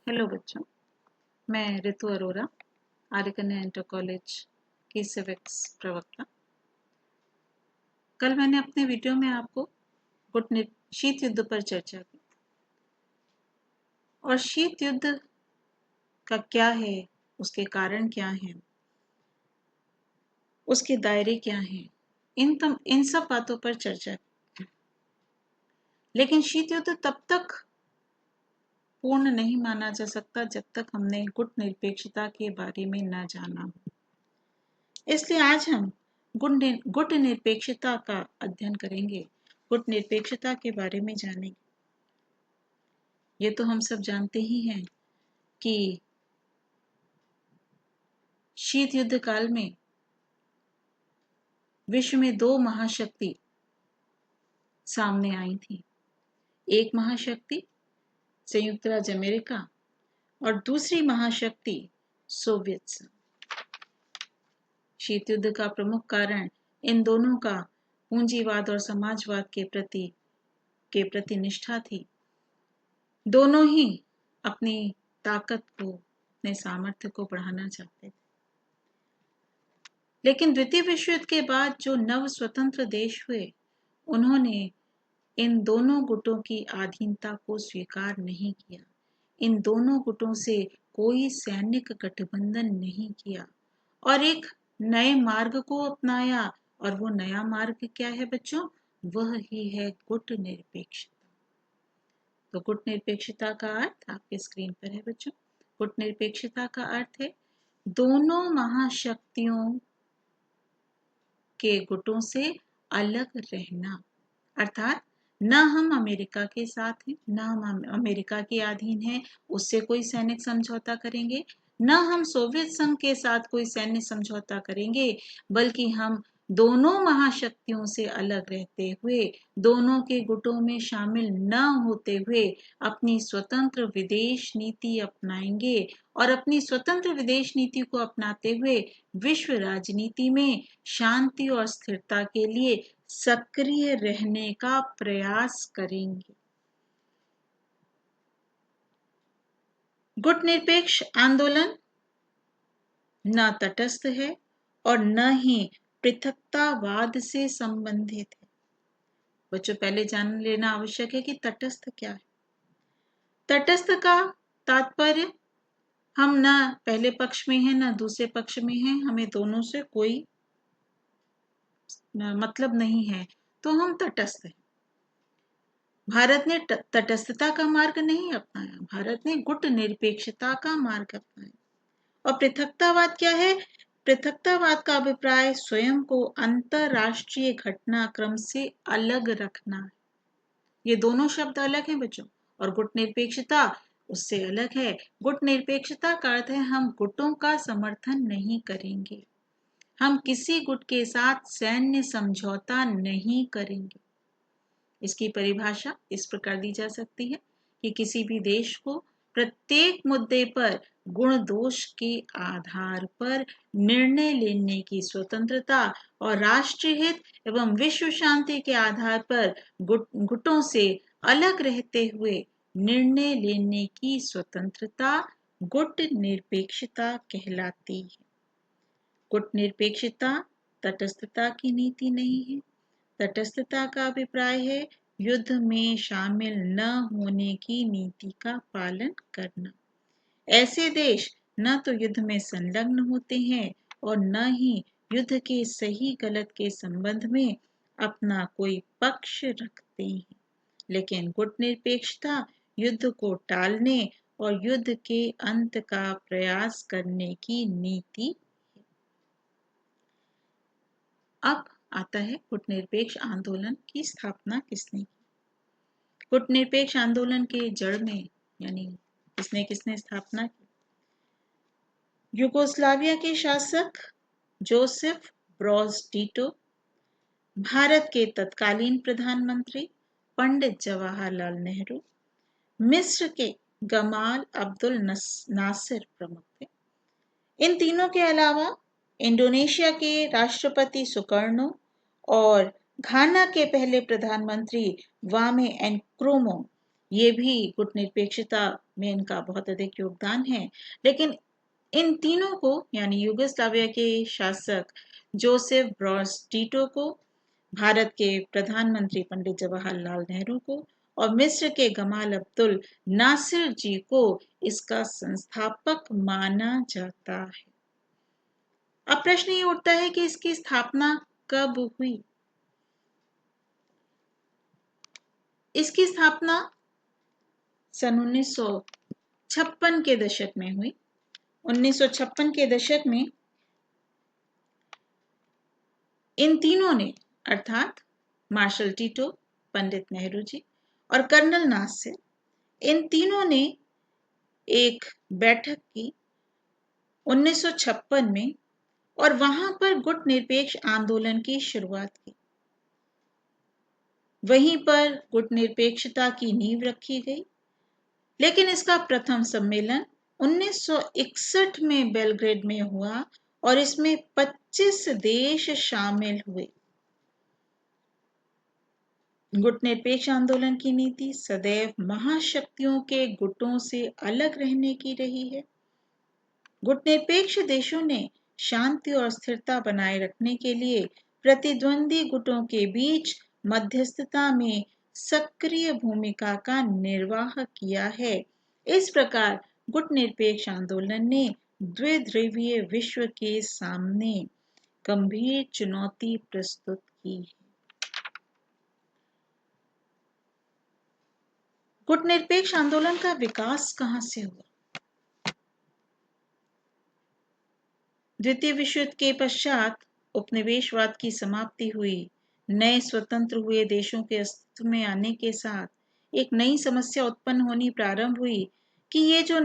Hello बच्चों, मैं रितु अरोरा, आर्य कन्या इंटर कॉलेज की सिविक्स प्रवक्ता। कल मैंने अपने वीडियो में आपको शीत युद्ध पर चर्चा की और शीत युद्ध का क्या है, उसके कारण क्या हैं, उसके दायरे क्या हैं, इन सब बातों पर चर्चा की। लेकिन शीत युद्ध तब तक पूर्ण नहीं माना जा सकता जब तक हमने गुट के बारे में न जाना हो। इसलिए आज हम गुट निरपेक्षता का अध्ययन करेंगे, गुट निरपेक्षता के बारे में जानेंगे। ये तो हम सब जानते ही हैं कि शीत युद्ध काल में विश्व में दो महाशक्ति सामने आई थी। एक महाशक्ति संयुक्त राज्य अमेरिका और दूसरी महाशक्ति सोवियत संघ। शीत युद्ध का प्रमुख कारण इन दोनों का पूंजीवाद और समाजवाद के प्रति निष्ठा थी। दोनों ही अपनी ताकत को, अपने सामर्थ्य को बढ़ाना चाहते थे। लेकिन द्वितीय विश्व युद्ध के बाद जो नव स्वतंत्र देश हुए, उन्होंने इन दोनों गुटों की अधीनता को स्वीकार नहीं किया। इन दोनों गुटों से कोई सैनिक गठबंधन नहीं किया और एक नए मार्ग को अपनाया। और वो नया मार्ग क्या है बच्चों? वह ही है गुट निरपेक्षता। तो गुट निरपेक्षता का अर्थ आपके स्क्रीन पर है बच्चों। गुट निरपेक्षता का अर्थ है दोनों महाशक्तियों के गुटों से अलग रहना। अर्थात न हम अमेरिका के साथ हैं, न हम अमेरिका के अधीन हैं, उससे कोई सैनिक समझौता करेंगे, न हम सोवियत संघ के साथ कोई सैन्य समझौता करेंगे, बल्कि हम दोनों महाशक्तियों से अलग रहते हुए, दोनों के गुटों में शामिल न होते हुए अपनी स्वतंत्र विदेश नीति अपनाएंगे और अपनी स्वतंत्र विदेश नीति को अपनाते हुए विश्व राजनीति में शांति और स्थिरता के लिए सक्रिय रहने का प्रयास करेंगे। गुट निरपेक्ष आंदोलन न तटस्थ है और न ही पृथकतावाद से संबंधित है। बच्चों, पहले जान लेना आवश्यक है कि तटस्थ क्या है। तटस्थ का तात्पर्य हम न पहले पक्ष में हैं न दूसरे पक्ष में हैं, हमें दोनों से कोई मतलब नहीं है, तो हम तटस्थ हैं। भारत ने तटस्थता का मार्ग नहीं अपनाया, भारत ने गुट निरपेक्षता का मार्ग अपनाया। और पृथकतावाद क्या है? पृथकतावाद का अभिप्राय स्वयं को अंतरराष्ट्रीय घटनाक्रम से अलग रखना है। ये दोनों शब्द अलग हैं बच्चों, और गुट निरपेक्षता उससे अलग है। गुट निरपेक्षता का अर्थ है हम गुटों का समर्थन नहीं करेंगे, हम किसी गुट के साथ सैन्य समझौता नहीं करेंगे। इसकी परिभाषा इस प्रकार दी जा सकती है कि किसी भी देश को प्रत्येक मुद्दे पर गुण दोष के आधार पर निर्णय लेने की स्वतंत्रता और राष्ट्रीय हित एवं विश्व शांति के आधार पर गुटों से अलग रहते हुए निर्णय लेने की स्वतंत्रता गुट निरपेक्षता कहलाती है। गुट निरपेक्षता तटस्थता की नीति नहीं है। तटस्थता का अभिप्राय है युद्ध में शामिल न होने की नीति का पालन करना। ऐसे देश न तो युद्ध में संलग्न होते हैं और न ही युद्ध के सही गलत के संबंध में अपना कोई पक्ष रखते हैं। लेकिन गुट निरपेक्षता युद्ध को टालने और युद्ध के अंत का प्रयास करने की नीति। अब आता है गुट निरपेक्ष आंदोलन की स्थापना किसने की। गुट निरपेक्ष आंदोलन के जड़ में यानी किसने स्थापना की? यूगोस्लाविया के शासक जोसेफ ब्रोज टिटो, भारत के तत्कालीन प्रधानमंत्री पंडित जवाहरलाल नेहरू, मिस्र के गमाल अब्दुल नासिर प्रमुख थे। इन तीनों के अलावा इंडोनेशिया के राष्ट्रपति सुकर्णो और घाना के पहले प्रधानमंत्री वामे एनक्रोमो ये भी गुट निरपेक्षता में इनका बहुत अधिक योगदान है। लेकिन इन तीनों को, यानी यूगोस्लाविया के शासक जोसेफ ब्रॉज टीटो को, भारत के प्रधानमंत्री पंडित जवाहरलाल नेहरू को और मिस्र के गमाल अब्दुल नासिर जी को इसका संस्थापक माना जाता है। अब प्रश्न ये उठता है कि इसकी स्थापना कब हुई? इसकी स्थापना सन 1956 के दशक में हुई। 1956 के दशक में इन तीनों ने, अर्थात मार्शल टीटो, पंडित नेहरू जी और कर्नल नासिर, इन तीनों ने एक बैठक की 1956 में और वहां पर गुट निरपेक्ष आंदोलन की शुरुआत की। वहीं पर गुट निरपेक्षता की नींव रखी गई। लेकिन इसका प्रथम सम्मेलन 1961 में बेलग्रेड में हुआ और इसमें 25 देश शामिल हुए। गुट निरपेक्ष आंदोलन की नीति सदैव महाशक्तियों के गुटों से अलग रहने की रही है। गुट निरपेक्ष देशों ने शांति और स्थिरता बनाए रखने के लिए प्रतिद्वंदी गुटों के बीच मध्यस्थता में सक्रिय भूमिका का निर्वाह किया है। इस प्रकार गुट निरपेक्ष आंदोलन ने द्विध्रुवीय विश्व के सामने गंभीर चुनौती प्रस्तुत की। गुट निरपेक्ष आंदोलन का विकास कहां से हुआ? द्वितीय विश्व युद्ध के पश्चात उपनिवेशवाद की समाप्ति हुई। नए स्वतंत्र हुए देशों के अस्तित्व में आने के साथ एक नई समस्या उत्पन्न होनी प्रारंभ हुई कि ये जो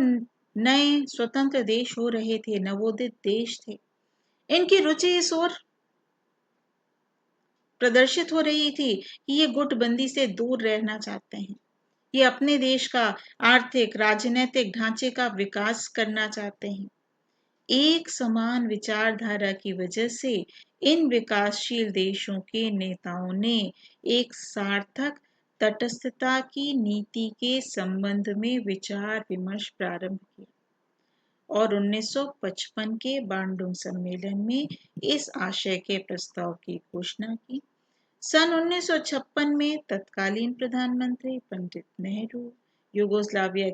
नए स्वतंत्र देश हो रहे थे, नवोदित देश थे, इनकी रुचि इस ओर प्रदर्शित हो रही थी कि ये गुटबंदी से दूर रहना चाहते हैं। ये अपने देश का आर्थिक राजनीतिक ढांचे का विकास करना चाहते हैं। एक समान विचारधारा की वजह से इन विकासशील देशों के नेताओं ने एक सार्थक तटस्थता की नीति के संबंध में विचार विमर्श प्रारंभ किया और 1955 के बांडुंग सम्मेलन में इस आशय के प्रस्ताव की घोषणा की। सन 1956 में तत्कालीन प्रधानमंत्री पंडित नेहरू, यूगोस्लाविया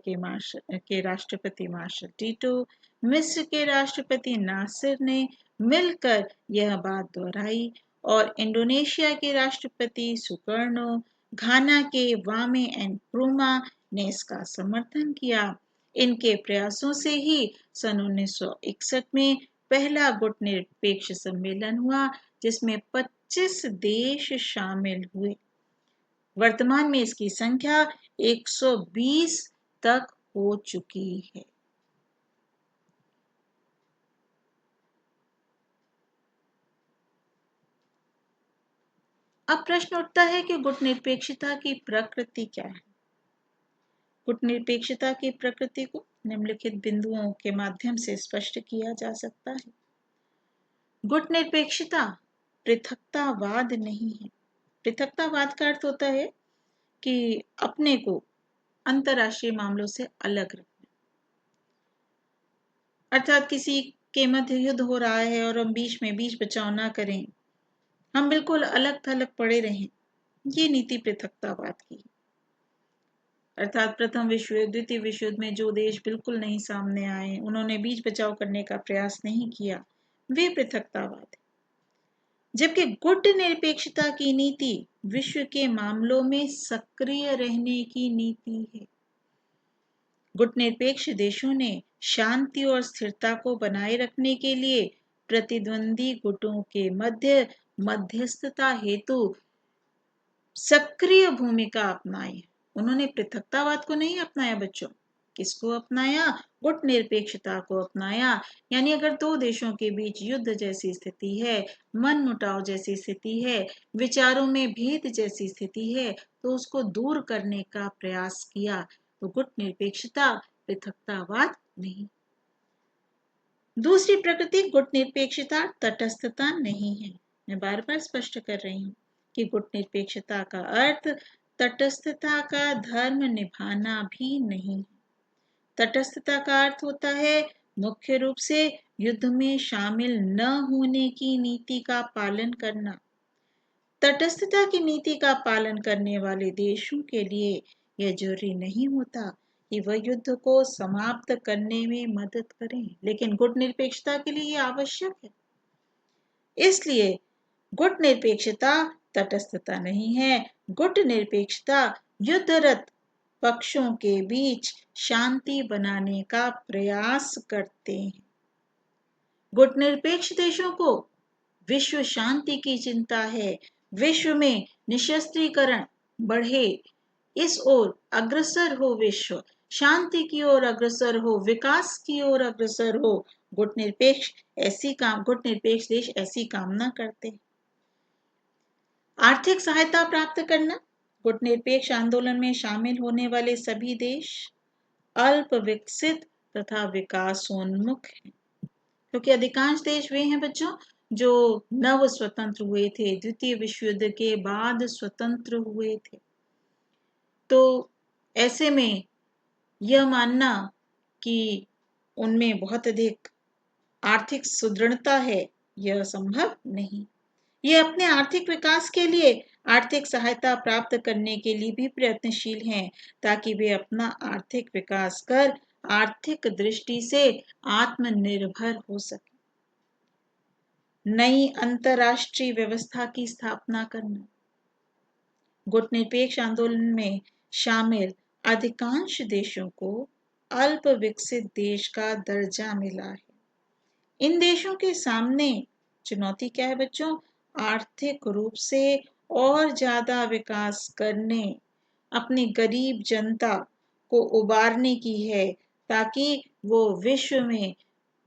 के राष्ट्रपति मार्शल टीटो, मिस्र के राष्ट्रपति नासिर ने मिलकर यह बात दोहराई और इंडोनेशिया के राष्ट्रपति सुकर्णो, घाना के वामे एन क्रूमा ने इसका समर्थन किया। इनके प्रयासों से ही सन 1961 में पहला गुट निरपेक्ष सम्मेलन हुआ जिसमें 25 देश शामिल हुए। वर्तमान में इसकी संख्या 120 तक हो चुकी है। अब प्रश्न उठता है कि गुट निरपेक्षता की प्रकृति क्या है? गुट निरपेक्षता की प्रकृति को निम्नलिखित बिंदुओं के माध्यम से स्पष्ट किया जा सकता है। गुट निरपेक्षता पृथकतावाद नहीं है। पृथकतावाद का अर्थ होता है कि अपने को अंतरराष्ट्रीय मामलों से अलग रखना, अर्थात किसी के मध्य युद्ध हो रहा है और हम बीच बचाव ना करें, हम बिल्कुल अलग थलग पड़े रहें, ये नीति पृथकतावाद की। अर्थात प्रथम विश्व युद्ध, द्वितीय विश्व युद्ध में जो देश बिल्कुल नहीं सामने आए, उन्होंने बीच बचाव करने का प्रयास नहीं किया, वे पृथकतावाद है। जबकि गुट निरपेक्षता की नीति विश्व के मामलों में सक्रिय रहने की नीति है। गुट निरपेक्ष देशों ने शांति और स्थिरता को बनाए रखने के लिए प्रतिद्वंदी गुटों के मध्य मध्यस्थता हेतु सक्रिय भूमिका अपनाई। उन्होंने पृथकतावाद को नहीं अपनाया बच्चों। किसको अपनाया? गुट निरपेक्षता को अपनाया। यानी अगर दो देशों के बीच युद्ध जैसी स्थिति है, मनमुटाव जैसी स्थिति है, विचारों में भेद जैसी स्थिति है, तो उसको दूर करने का प्रयास किया। तो गुट निरपेक्षता पृथकतावाद नहीं। दूसरी प्रकृति गुट निरपेक्षता तटस्थता नहीं है। मैं बार बार स्पष्ट कर रही हूं कि गुट निरपेक्षता का अर्थ तटस्थता का धर्म निभाना भी नहीं। तटस्थता का अर्थ होता है मुख्य रूप से युद्ध में शामिल न होने की नीति का पालन करना। तटस्थता की नीति का पालन करने वाले देशों के लिए यह जरूरी नहीं होता कि वह युद्ध को समाप्त करने में मदद करें, लेकिन गुटनिरपेक्षता के लिए यह आवश्यक है। इसलिए गुटनिरपेक्षता तटस्थता नहीं है। गुटनिरपेक्षता युद्धरत पक्षों के बीच शांति बनाने का प्रयास करते हैं। गुटनिरपेक्ष देशों को विश्व शांति की चिंता है। विश्व में निशस्त्रीकरण बढ़े, इस ओर अग्रसर हो, विश्व शांति की ओर अग्रसर हो, विकास की ओर अग्रसर हो। गुटनिरपेक्ष देश ऐसी कामना करते हैं। आर्थिक सहायता प्राप्त करना। गुटनिरपेक्ष आंदोलन में शामिल होने वाले सभी देश अल्प विकसित तथा विकासोन्मुख हैं, क्योंकि अधिकांश देश वे हैं बच्चों जो नव स्वतंत्र हुए थे, द्वितीय विश्व युद्ध के बाद स्वतंत्र हुए थे। तो ऐसे में यह मानना कि उनमें बहुत अधिक आर्थिक सुदृढ़ता है, यह संभव नहीं। ये अपने आर्थिक विकास के लिए आर्थिक सहायता प्राप्त करने के लिए भी प्रयत्नशील हैं, ताकि वे अपना आर्थिक विकास कर आर्थिक दृष्टि से आत्मनिर्भर हो सके। नई अंतरराष्ट्रीय व्यवस्था की स्थापना करना। गुटनिरपेक्ष आंदोलन में शामिल अधिकांश देशों को अल्प विकसित देश का दर्जा मिला है। इन देशों के सामने चुनौती क्या है बच्चों? आर्थिक रूप से और ज्यादा विकास करने, अपनी गरीब जनता को उबारने की है, ताकि वो विश्व में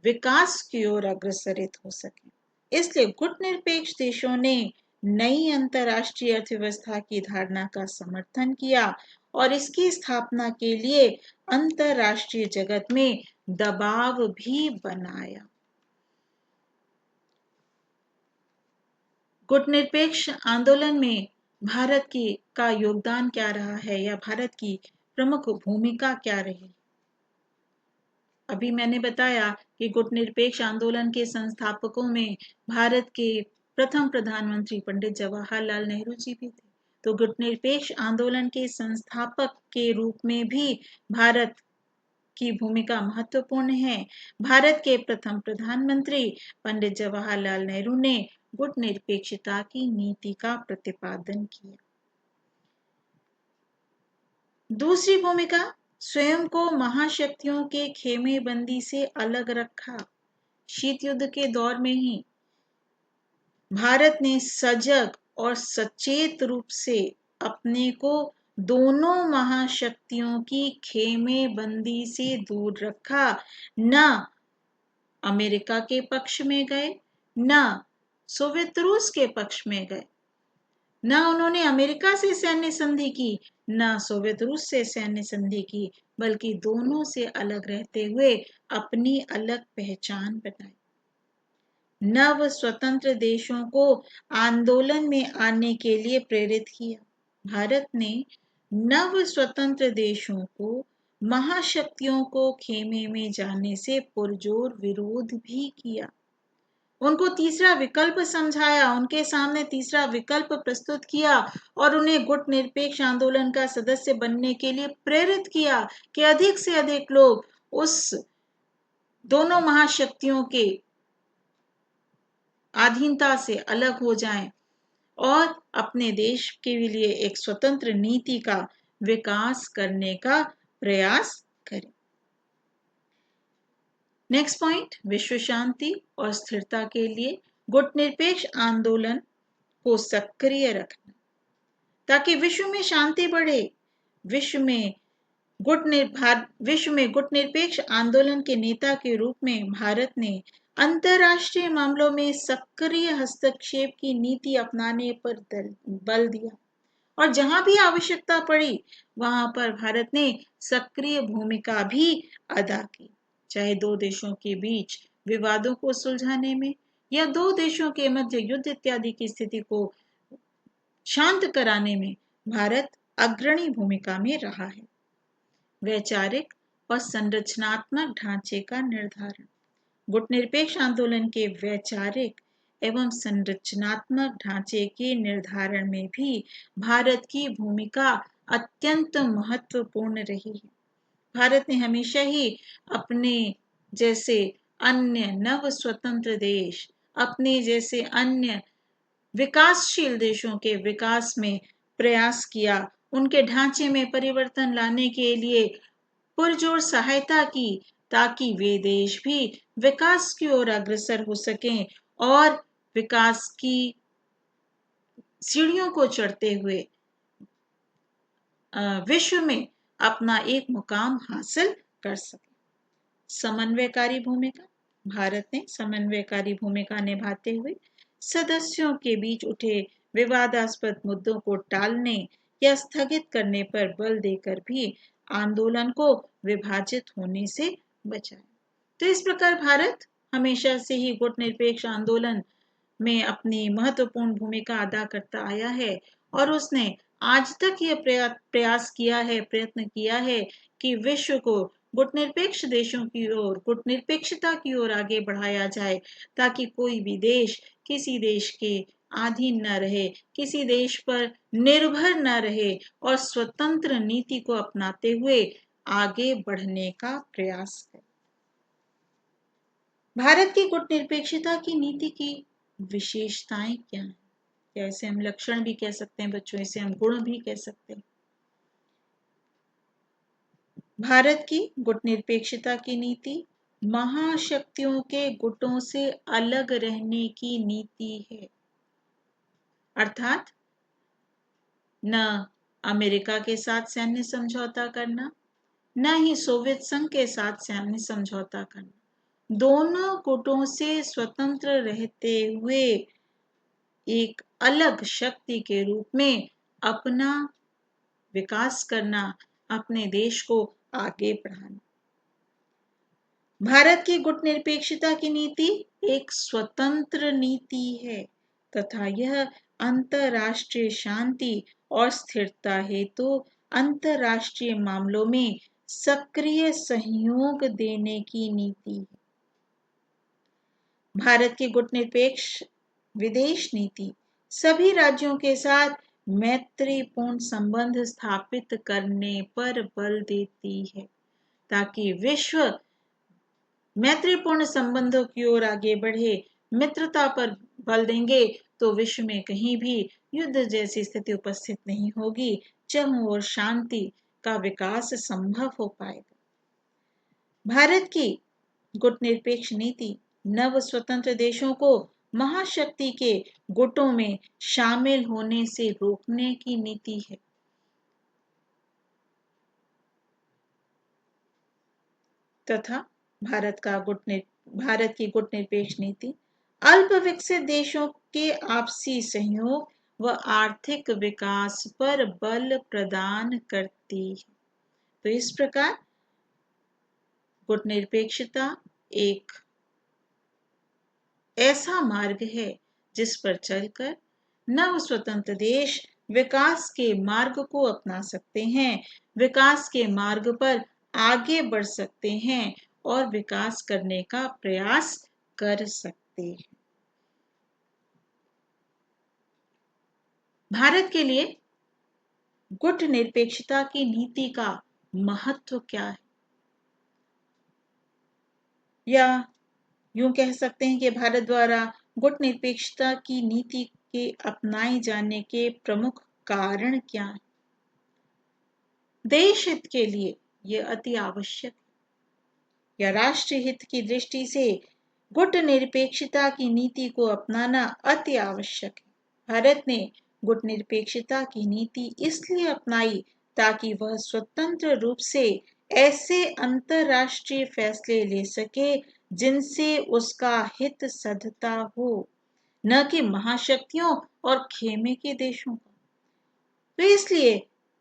विकास की ओर अग्रसरित हो सके। इसलिए गुटनिरपेक्ष देशों ने नई अंतरराष्ट्रीय अर्थव्यवस्था की धारणा का समर्थन किया और इसकी स्थापना के लिए अंतरराष्ट्रीय जगत में दबाव भी बनाया। गुटनिरपेक्ष आंदोलन में भारत का योगदान क्या रहा है, या भारत की प्रमुख भूमिका क्या रही? अभी मैंने बताया कि गुटनिरपेक्ष आंदोलन के संस्थापकों में भारत के प्रथम प्रधानमंत्री पंडित जवाहरलाल नेहरू जी भी थे। तो गुटनिरपेक्ष आंदोलन के संस्थापक के रूप में भी भारत की भूमिका महत्वपूर्ण है। भारत के प्रथम प्रधानमंत्री पंडित जवाहरलाल नेहरू ने गुटनिरपेक्षता की नीति का प्रतिपादन किया। दूसरी भूमिका, स्वयं को महाशक्तियों के खेमेबंदी से अलग रखा। शीत युद्ध के दौर में ही भारत ने सजग और सचेत रूप से अपने को दोनों महाशक्तियों की खेमेबंदी से दूर रखा। न अमेरिका के पक्ष में गए, न सोवियत रूस के पक्ष में गए। न उन्होंने अमेरिका से सैन्य संधि की, न सोवियत रूस से सैन्य संधि की, बल्कि दोनों से अलग रहते हुए अपनी अलग पहचान बनाई। नव स्वतंत्र देशों को आंदोलन में आने के लिए प्रेरित किया। भारत ने नव स्वतंत्र देशों को महाशक्तियों को खेमे में जाने से पुरजोर विरोध भी किया। उनको तीसरा विकल्प समझाया, उनके सामने तीसरा विकल्प प्रस्तुत किया और उन्हें गुटनिरपेक्ष आंदोलन का सदस्य बनने के लिए प्रेरित किया कि अधिक से अधिक लोग उस दोनों महाशक्तियों के अधीनता से अलग हो जाएं और अपने देश के लिए एक स्वतंत्र नीति का विकास करने का प्रयास करें। नेक्स्ट पॉइंट, विश्व शांति और स्थिरता के लिए गुटनिरपेक्ष आंदोलन को सक्रिय रखना, ताकि विश्व में शांति बढ़े। विश्व में गुटनिरपेक्ष आंदोलन के नेता के रूप में भारत ने अंतरराष्ट्रीय मामलों में सक्रिय हस्तक्षेप की नीति अपनाने पर बल दिया और जहां भी आवश्यकता पड़ी वहां पर भारत ने सक्रिय भूमिका भी अदा की, चाहे दो देशों के बीच विवादों को सुलझाने में या दो देशों के मध्य युद्ध इत्यादि की स्थिति को शांत कराने में भारत अग्रणी भूमिका में रहा है। वैचारिक और संरचनात्मक ढांचे का निर्धारण। गुटनिरपेक्ष आंदोलन के वैचारिक एवं संरचनात्मक ढांचे के निर्धारण में भी भारत की भूमिका अत्यंत महत्वपूर्ण रही है। भारत ने हमेशा ही अपने जैसे अन्य नव स्वतंत्र देश, अपने जैसे अन्य विकासशील देशों के विकास में प्रयास किया, उनके ढांचे में परिवर्तन लाने के लिए पुरजोर सहायता की, ताकि वे देश भी विकास की ओर अग्रसर हो सकें और विकास की सीढ़ियों को चढ़ते हुए विश्व में अपना एक मुकाम हासिल कर सके। समन्वयकारी भूमिका। भारत ने समन्वयकारी भूमिका निभाते हुए सदस्यों के बीच उठे विवादास्पद मुद्दों को टालने या स्थगित करने पर बल देकर भी आंदोलन को विभाजित होने से बचाया। तो इस प्रकार भारत हमेशा से ही गुटनिरपेक्ष आंदोलन में अपनी महत्वपूर्ण भूमिका अदा करता आया है और उसने आज तक यह प्रयास किया है, प्रयत्न किया है कि विश्व को गुटनिरपेक्ष देशों की ओर, गुटनिरपेक्षता की ओर आगे बढ़ाया जाए, ताकि कोई भी देश किसी देश के अधीन न रहे, किसी देश पर निर्भर न रहे और स्वतंत्र नीति को अपनाते हुए आगे बढ़ने का प्रयास करे। भारत की गुटनिरपेक्षता की नीति की विशेषताएं क्या हैं? या इसे हम लक्षण भी कह सकते हैं बच्चों, इसे हम गुण भी कह सकते हैं। भारत की गुटनिरपेक्षता की नीति महाशक्तियों के गुटों से अलग रहने की नीति है। अर्थात न अमेरिका के साथ सैन्य समझौता करना, न ही सोवियत संघ के साथ सैन्य समझौता करना, दोनों गुटों से स्वतंत्र रहते हुए एक अलग शक्ति के रूप में अपना विकास करना, अपने देश को आगे बढ़ाना। भारत की गुटनिरपेक्षता की नीति एक स्वतंत्र नीति है तथा यह अंतरराष्ट्रीय शांति और स्थिरता हेतु अंतरराष्ट्रीय मामलों में सक्रिय सहयोग देने की नीति है। भारत की गुटनिरपेक्ष विदेश नीति सभी राज्यों के साथ मैत्रीपूर्ण संबंध स्थापित करने पर बल देती है, ताकि विश्व मैत्रीपूर्ण संबंधों की ओर आगे बढ़े। मित्रता पर बल देंगे तो विश्व में कहीं भी युद्ध जैसी स्थिति उपस्थित नहीं होगी, चारों ओर शांति का विकास संभव हो पाएगा। भारत की गुटनिरपेक्ष नीति नव स्वतंत्र देशों को महाशक्ति के गुटों में शामिल होने से रोकने की नीति है। तथा भारत की गुटनिरपेक्ष नीति अल्प विकसित देशों के आपसी सहयोग व आर्थिक विकास पर बल प्रदान करती है। तो इस प्रकार गुटनिरपेक्षता एक ऐसा मार्ग है जिस पर चलकर नव स्वतंत्र देश विकास के मार्ग को अपना सकते हैं, विकास के मार्ग पर आगे बढ़ सकते हैं और विकास करने का प्रयास कर सकते हैं। भारत के लिए गुटनिरपेक्षता की नीति का महत्व क्या है? या यूं कह सकते हैं कि भारत द्वारा गुटनिरपेक्षता की नीति के अपनाए जाने के प्रमुख कारण क्या हैं? देश हित के लिए यह अति आवश्यक है, या राष्ट्र हित की दृष्टि से गुटनिरपेक्षता की नीति को अपनाना अति आवश्यक है। भारत ने गुटनिरपेक्षता की नीति इसलिए अपनाई ताकि वह स्वतंत्र रूप से ऐसे अंतरराष्ट्रीय फैसले ले सके जिनसे उसका हित सधता हो, न कि महाशक्तियों और खेमे के देशों का। तो इसलिए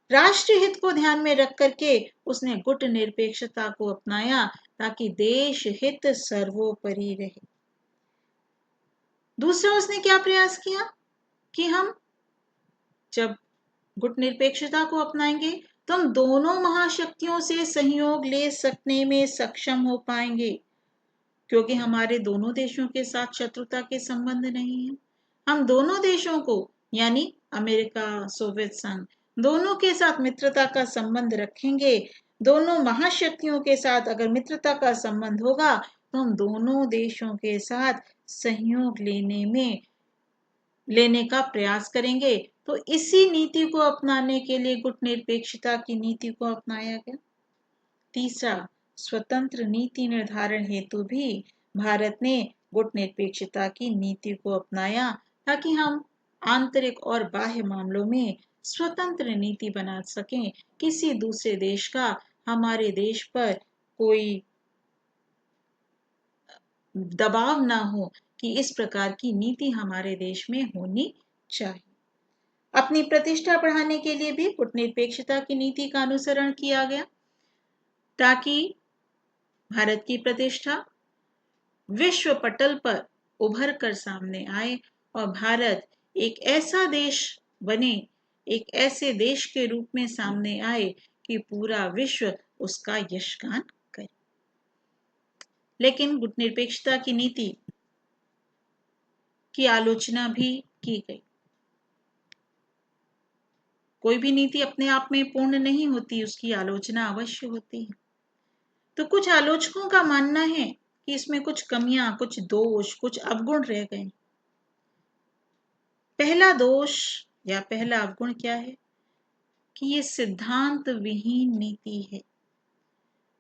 राष्ट्रीय हित को ध्यान में रख करके उसने गुटनिरपेक्षता को अपनाया, ताकि देश हित सर्वोपरि रहे। दूसरा उसने क्या प्रयास किया कि हम जब गुट निरपेक्षता को अपनाएंगे तो हम दोनों महाशक्तियों से सहयोग ले सकने में सक्षम हो पाएंगे, क्योंकि हमारे दोनों देशों के साथ शत्रुता के संबंध नहीं है। हम दोनों देशों को यानी अमेरिका, सोवियत संघ दोनों के साथ मित्रता का संबंध रखेंगे। दोनों महाशक्तियों के साथ अगर मित्रता का संबंध होगा तो हम दोनों देशों के साथ सहयोग लेने का प्रयास करेंगे। तो इसी नीति को अपनाने के लिए गुटनिरपेक्षता की नीति को अपनाया गया। तीसरा, स्वतंत्र नीति निर्धारण हेतु भी भारत ने गुटनिरपेक्षता की नीति को अपनाया, ताकि हम आंतरिक और बाह्य मामलों में स्वतंत्र नीति बना सकें। किसी दूसरे देश का हमारे देश पर कोई दबाव ना हो कि इस प्रकार की नीति हमारे देश में होनी चाहिए। अपनी प्रतिष्ठा बढ़ाने के लिए भी गुटनिरपेक्षता की नीति का अनुसरण किया गया, ताकि भारत की प्रतिष्ठा विश्व पटल पर उभर कर सामने आए और भारत एक ऐसा देश बने, एक ऐसे देश के रूप में सामने आए कि पूरा विश्व उसका यशगान करे। लेकिन गुटनिरपेक्षता की नीति की आलोचना भी की गई। कोई भी नीति अपने आप में पूर्ण नहीं होती, उसकी आलोचना अवश्य होती है। तो कुछ आलोचकों का मानना है कि इसमें कुछ कमियां, कुछ दोष, कुछ अवगुण रह गए। पहला दोष या पहला अवगुण क्या है कि ये सिद्धांत विहीन नीति है।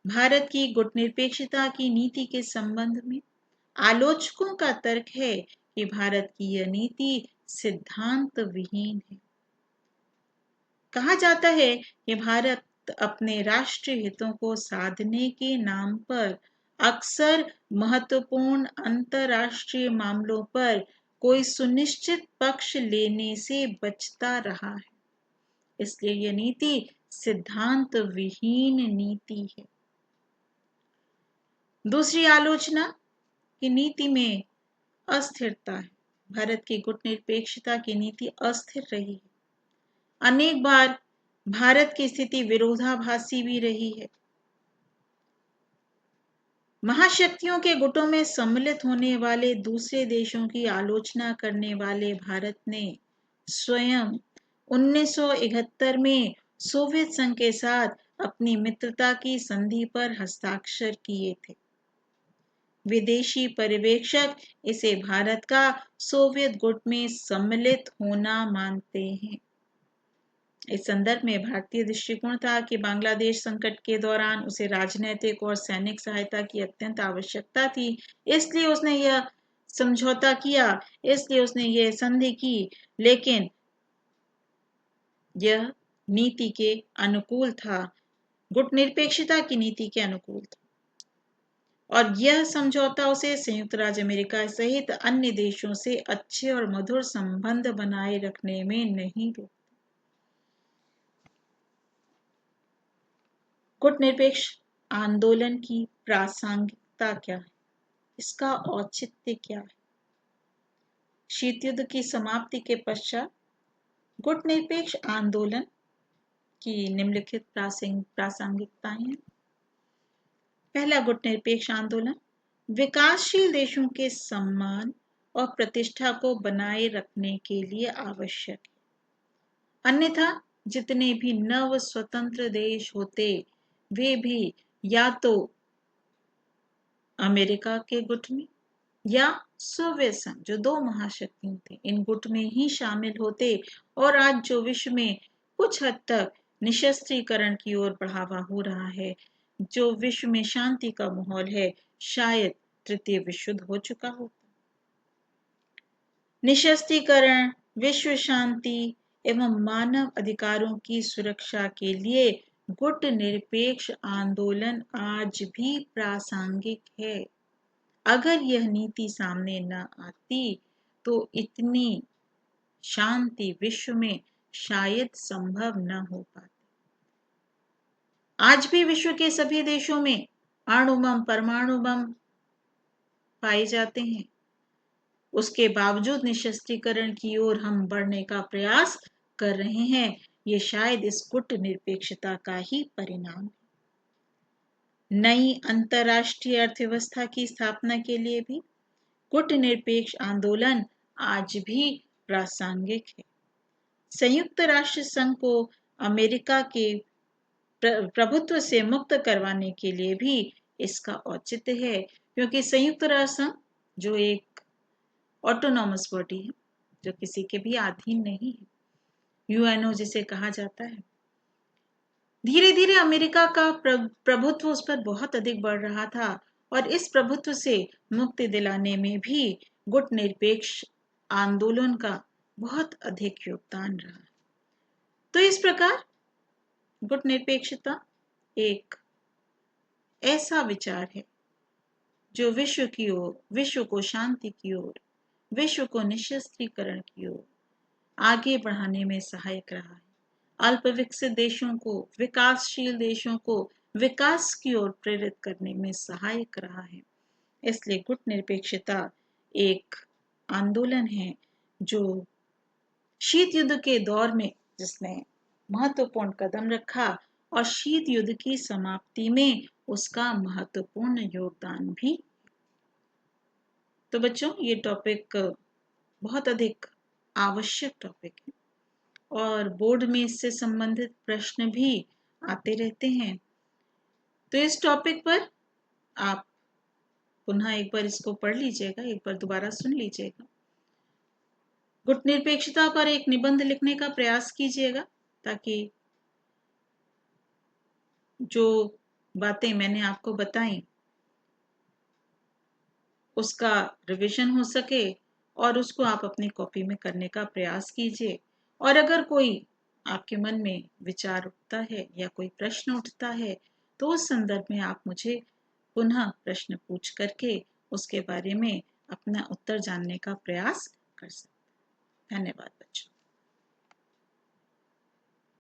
भारत की गुटनिरपेक्षता की नीति के संबंध में आलोचकों का तर्क है कि भारत की यह नीति सिद्धांत विहीन है। कहा जाता है कि भारत अपने राष्ट्रीय हितों को साधने के नाम पर अक्सर महत्वपूर्ण अंतर्राष्ट्रीय मामलों पर कोई सुनिश्चित पक्ष लेने से बचता रहा है। इसलिए यह नीति सिद्धांत विहीन नीति है। दूसरी आलोचना की नीति में अस्थिरता है। भारत की गुटनिरपेक्षता की नीति अस्थिर रही है। अनेक बार भारत की स्थिति विरोधाभासी भी रही है। महाशक्तियों के गुटों में सम्मिलित होने वाले दूसरे देशों की आलोचना करने वाले भारत ने स्वयं 1971 में सोवियत संघ के साथ अपनी मित्रता की संधि पर हस्ताक्षर किए थे। विदेशी पर्यवेक्षक इसे भारत का सोवियत गुट में सम्मिलित होना मानते हैं। इस संदर्भ में भारतीय दृष्टिकोण था कि बांग्लादेश संकट के दौरान उसे राजनीतिक और सैनिक सहायता की अत्यंत आवश्यकता थी, इसलिए उसने यह समझौता किया, इसलिए उसने यह संधि की, लेकिन यह नीति के अनुकूल था, गुटनिरपेक्षता की नीति के अनुकूल था। और यह समझौता उसे संयुक्त राज्य अमेरिका सहित अन्य देशों से अच्छे और मधुर संबंध बनाए रखने में नहीं रोका। गुटनिरपेक्ष आंदोलन की प्रासंगिकता क्या है, इसका औचित्य क्या है? शीत युद्ध की समाप्ति के पश्चात गुटनिरपेक्ष आंदोलन की निम्नलिखित प्रासंगिकताएं हैं। पहला, गुटनिरपेक्ष आंदोलन विकासशील देशों के सम्मान और प्रतिष्ठा को बनाए रखने के लिए आवश्यक है। अन्यथा जितने भी नव स्वतंत्र देश होते वे भी या तो अमेरिका के गुट में या सोवियत संघ, जो दो महाशक्तियां थे, इन गुट में ही शामिल होते और आज जो विश्व में कुछ हद तक निशस्त्रीकरण की ओर बढ़ावा हो रहा है, जो विश्व में शांति का माहौल है, शायद तृतीय विश्व युद्ध हो चुका हो। निशस्त्रीकरण, विश्व शांति एवं मानव अधिकारों की सुरक्षा के लिए गुट निरपेक्ष आंदोलन आज भी प्रासंगिक है। अगर यह नीति सामने न आती तो इतनी शांति विश्व में शायद संभव न हो पाती। आज भी विश्व के सभी देशों में अणु बम, परमाणु बम पाए जाते हैं। उसके बावजूद निशस्त्रीकरण की ओर हम बढ़ने का प्रयास कर रहे हैं, ये शायद इस गुट निरपेक्षता का ही परिणाम है। नई अंतरराष्ट्रीय अर्थव्यवस्था की स्थापना के लिए भी गुटनिरपेक्ष आंदोलन आज भी प्रासंगिक है। संयुक्त राष्ट्र संघ को अमेरिका के प्रभुत्व से मुक्त करवाने के लिए भी इसका औचित्य है, क्योंकि संयुक्त राष्ट्र संघ जो एक ऑटोनॉमस बॉडी है, जो किसी के भी अधीन नहीं है, यूएनओ जिसे कहा जाता है, धीरे धीरे अमेरिका का प्रभुत्व उस पर बहुत अधिक बढ़ रहा था और इस प्रभुत्व से मुक्ति दिलाने में भी गुट निरपेक्ष आंदोलन का बहुत अधिक योगदान रहा। तो इस प्रकार गुट निरपेक्षता एक ऐसा विचार है जो विश्व की ओर, विश्व को शांति की ओर, विश्व को निशस्त्रीकरण की ओर आगे बढ़ाने में सहायक रहा है। अल्प विकसित देशों को, विकासशील देशों को विकास की ओर प्रेरित करने में सहायक रहा है। इसलिए गुट निरपेक्षता एक आंदोलन है जो शीत युद्ध के दौर में जिसने महत्वपूर्ण कदम रखा और शीत युद्ध की समाप्ति में उसका महत्वपूर्ण योगदान भी। तो बच्चों, ये टॉपिक बहुत अधिक आवश्यक टॉपिक है और बोर्ड में इससे संबंधित प्रश्न भी आते रहते हैं। तो इस टॉपिक पर आप पुनः एक बार इसको पढ़ लीजिएगा, एक बार दोबारा सुन लीजिएगा, गुट निरपेक्षता पर एक निबंध लिखने का प्रयास कीजिएगा ताकि जो बातें मैंने आपको बताई उसका रिवीजन हो सके और उसको आप अपनी कॉपी में करने का प्रयास कीजिए। और अगर कोई आपके मन में विचार उठता है या कोई प्रश्न उठता है तो उस संदर्भ में आप मुझे पुनः प्रश्न पूछ करके उसके बारे में अपना उत्तर जानने का प्रयास कर सकते हैं। धन्यवाद बच्चों।